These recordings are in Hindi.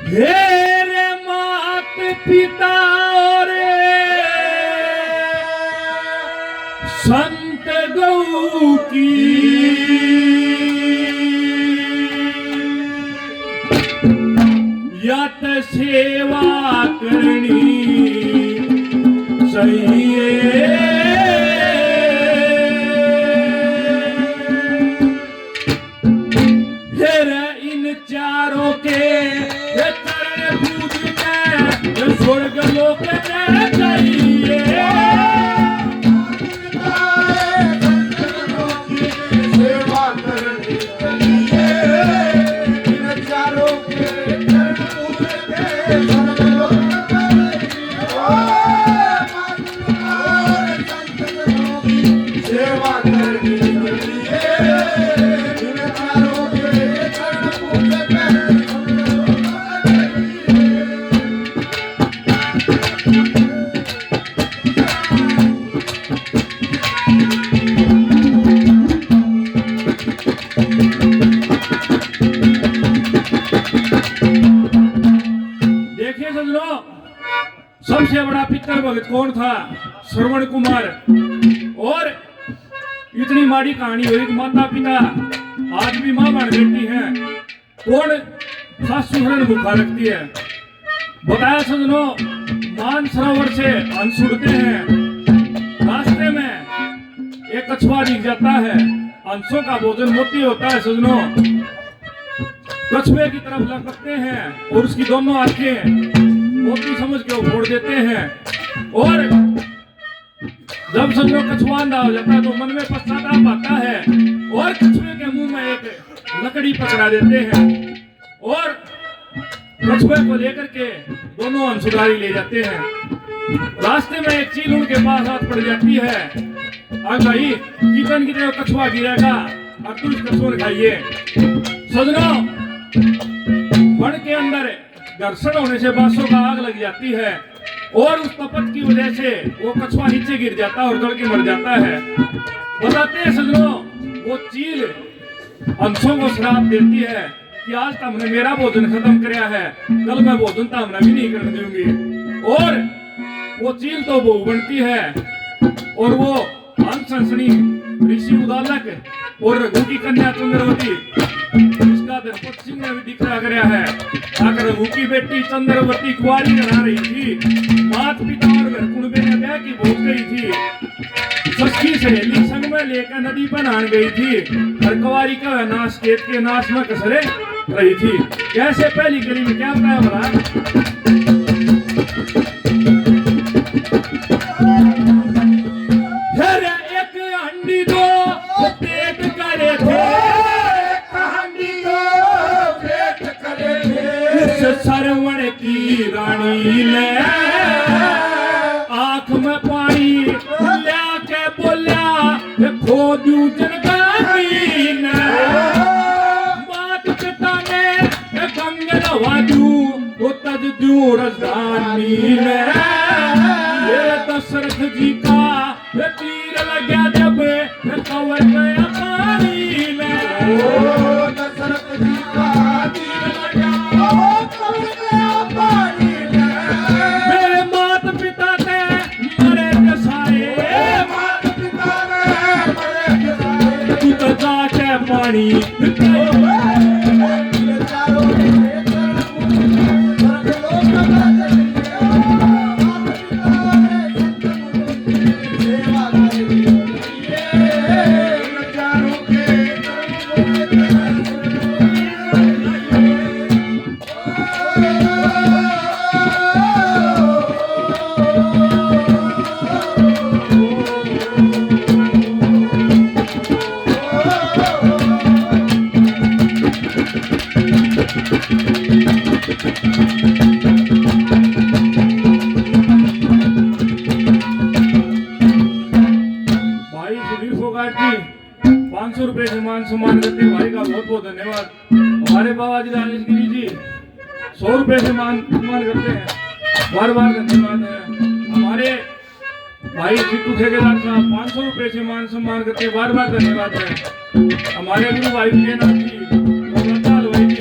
हेरे मात पिता और संत गौ की यत सेवा करनी सही है। इन चारों के चरण पूजने स्वर्ग लोक में चाहिए। सेवा करनी चाहिए। इन चारों के चरण पूजने स्वर्ग लोक में चाहिए। सेवा करनी चाहिए। इन चारों के चरण पूजने देखिए सज्जनों, सबसे बड़ा पितर भगत कौन था? श्रवण कुमार। और इतनी माड़ी कहानी हुई कि माता पिता आज भी मां बन बेटी हैं। कौन सासू ससुर भूखा रखती है? बताया सज्जनों, मानसरोवर से हंस उड़ते हैं। रास्ते में एक कछुआ दिख जाता है। हंसों का भोजन मोती होता है सज्जनों। कछुए की तरफ लपकते हैं और उसकी दोनों आंखें मोती समझ के वो फोड़ देते हैं। और जब सज्जनों कछुआ अंधा हो जाता है तो मन में पश्चाताप आता है और कछुए के मुंह में एक लकड़ी पकड़ा देते हैं और कछुए को लेकर के दोनों हंसुदारी ले जाते हैं। रास्ते में एक चील उनके पास हाथ पड़ जाती है। अब भाई कीर्तन की तरफ कछुआ गिरेगा और तुम इस कछुआ खाइए। सज्जनों, वन के अंदर घर्षण होने से बांसों का आग लग जाती है और उस तपत की वजह से वो कछुआ नीचे गिर जाता है और जल के मर जाता है। बताते हैं सज्जनों, वो चील हंसों को श्राप देती है कि आज तुमने मेरा भोजन खत्म कराया है, कल मैं भोजन तुमने भी नहीं करने दूंगी। और वो चील तो बहू बनती है और वो हंसनी ऋषि उदालक और रघु की कन्या चंद्रवती, इसका धनपत सिंह ने भी दिखला कराया है। अगर रघु की बेटी चंद्रवती कुंवारी करा रही थी, मात पिता और घर कुंबे ने ब्याह की भोग गई थी, सखी सहेली संग में लेकर नदी पर नहान गई थी और कुंवारी का नाश खेत के नाश में कसरे रही थी। कैसे पहली कड़ी में क्या बताया भला? सरवण की रानी ने आंख में पानी लिया के बोलिया खो दू जनगानी ने। मात पिता ने गंग लवा दू वो तज दू राजधानी ने। ये दशरथ जी का तीर लगा जब कवर गया पानी में। दशरथ जी का तीर लगा पानी में। मेरे मात पिता ने मरे जसाए, मात पिता ने मरे जसाए। तू तो जाके पानी मान सम्मान करते भाई का बहुत बहुत धन्यवाद। हमारे बाबा जी राजेश गिरी जी 100 रुपए से मान सम्मान करते हैं, बार बार धन्यवाद है। हमारे भाई जीतू ठेकेदार साहब 500 रुपए से मान सम्मान करते हैं, बार बार धन्यवाद है। हमारे गुरु भाई विजयनाथ जी, हलवाई जी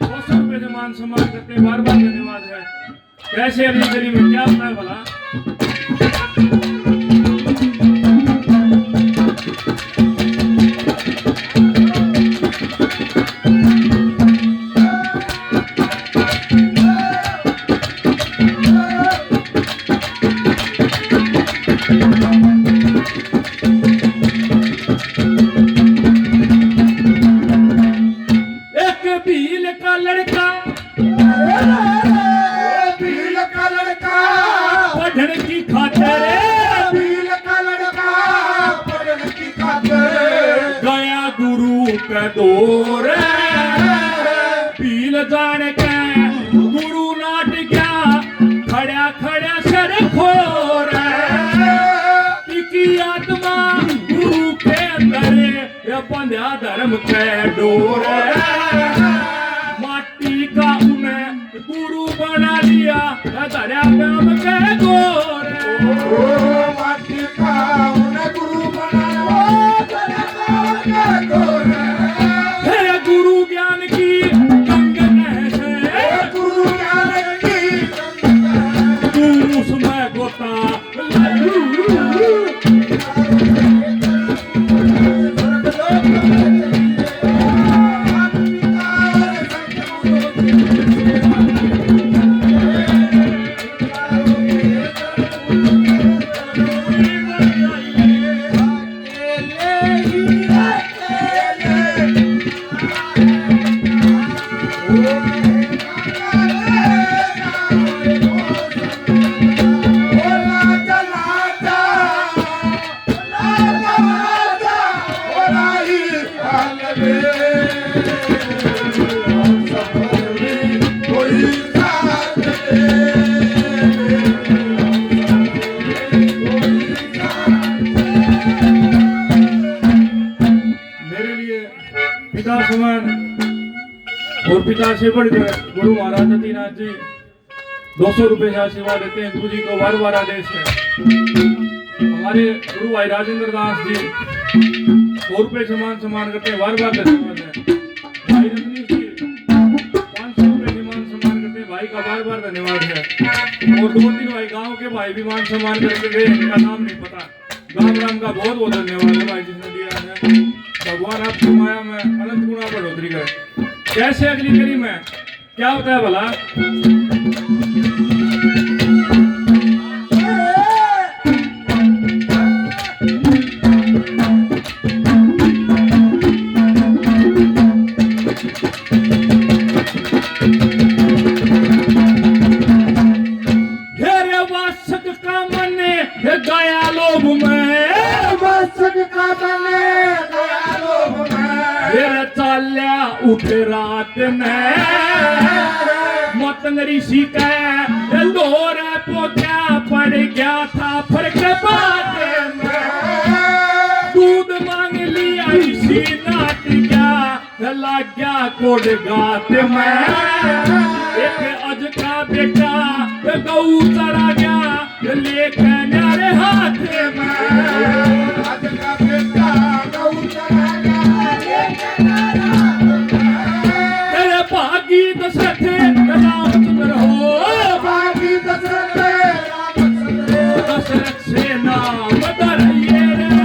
200 रुपए से मान सम्मान करते हैं, बार बार धन्यवाद है। कैसे अगली कड़ी में क्या होता है भला? भील का लड़का भील का लड़का पढ़ने की खातिर भील का लड़का पढ़ने की खातिर गया गुरु के दौर भील जान के गुरु नाट गया खड़ा खड़ा सर खोर की आत्मा गुरु के अंदर ये बंध्या धर्म के डोर माटी का उन्हें गुरु बना लिया दरिया प्रेम के गोर माटी का उन्हें गुरु बनाया दरिया के गोर है गुरु ज्ञान की गंग कैसे गुरु ज्ञान की तू उसमें गोता पिता समान और पिता से बढ़कर गुरु महाराज जतीनाथ जी 200 रुपए से आशीर्वाद देते हैं। गुरु जी को बार बार आदेश है। हमारे गुरु भाई राजेंद्र दास जी 100 रुपए सम्मान करते हैं, बार बार धन्यवाद है। भाई रजनीश जी 500 रुपए सम्मान करते हैं, भाई का बार बार धन्यवाद है। और 2-3 भाई गाँव के भाई भी मान सम्मान करके गए, इनका नाम नहीं पता। राम राम का बहुत बहुत धन्यवाद है भाई जिसने दिया है। भगवान आपकी माया में अनंत गुणा बढ़ोतरी करे। कैसे अगली कड़ी में क्या होता है भला? हेरे वासक का मने गया लोभ में वासक का मने गया लोभ में फिर चाल्या उठे रात में मतन ऋषि के दौर पोत्या पड़ गया था फर्क बात में दूध मांग लिया ऋषि नाट गया लग गया कोड गात में एक अज का बेटा गऊ चरा गया लेके नारे हाथ में आज का बेटा गऊ चला गया लेके नारे हाथ में तेरे भागी दशरथ रामचंद्र हो भागी दशरथ रामचंद्र दशरथ से नाम धरिए रे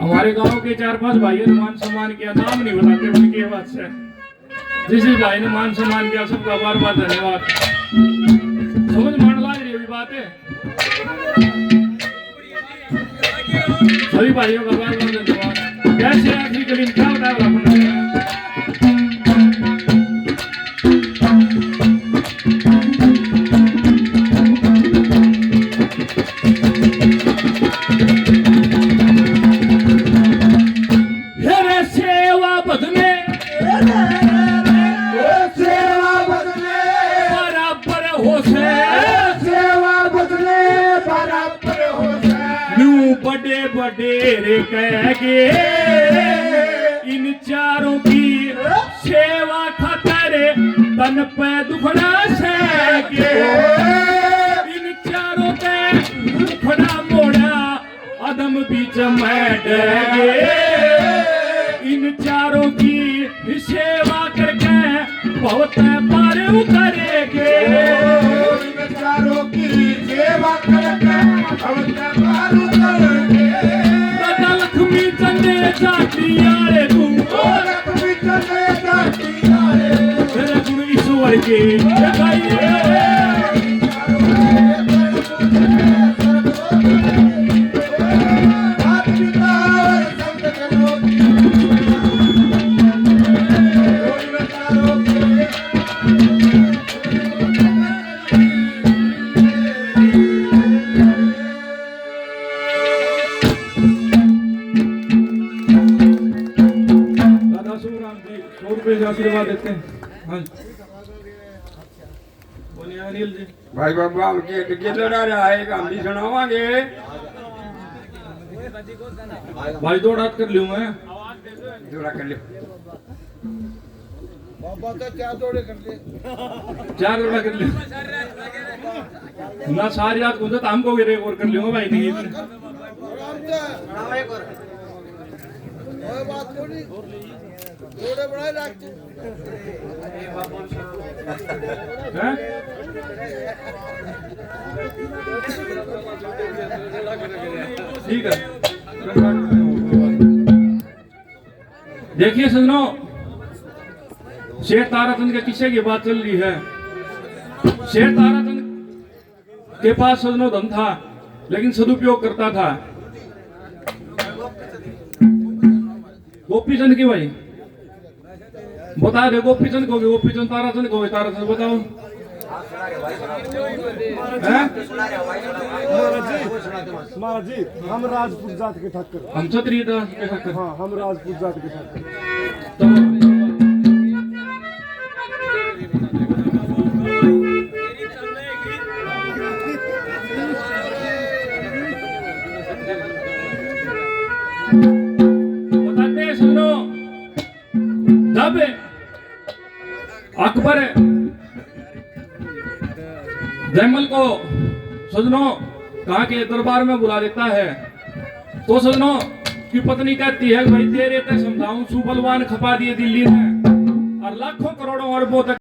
हमारे गांव के 4-5 भाइयों ने मान सम्मान किया, नाम नहीं बताते उनके बात से। जिस भाई ने मान सम्मान किया सबका बार बार धन्यवाद। समझ मान ला रही बात है, सभी भाइयों का बार बार धन्यवाद। कैसे आखिरी कड़ी में क्या बताया अपने बड़े बड़े कह के इन चारों की सेवा खातर तन पे दुखड़ा सके इन चारों पे दुखड़ा मोड़ा अदम बीच में डगे इन चारों की सेवा करके बहुत पार उतरेगे इन चारों की सेवा करके बहुत पार उतरेगे दादा लक्ष्मी चंदे जातियारे तू लक्ष्मी चले जाती यारे तेरे गुण ईश्वर के जगाइए आशीर्वाद देते हैं हाँ बोलिए अनिल जी भाई बाबा हम के लड़ा रहा है हम भी सुनावांगे भाई दो रात कर लूँ मैं जोड़ा कर ले बाबा का क्या जोड़े कर ले चार जोड़ा कर लूँ ना सारी रात कौन सा हमको गिरे और कर लूँगा भाई नहीं बात थोड़ी जोड़े बढ़ाए रखते हैं ठीक है देखिए सुनो शेर ताराचंद के किस्से की बात चल रही है शेर ताराचंद के पास सजनो धन था लेकिन सदुपयोग करता था गोपीचंद की भाई बता दे गोपीचंद को गोपीचंद ताराचंद को ताराचंद बताओ महाराज जी हम राजपूत जात के ठाकर हम क्षत्रिय था हाँ हम राजपूत जात के ठाकर तो बताते हैं सुनो जब अकबर जयमल को सजनो कहा के दरबार में बुला देता है तो सजनो की पत्नी कहती है भाई तेरे ते समझाऊं सुबलवान खपा दिए दिल्ली में और लाखों करोड़ों अरबों तक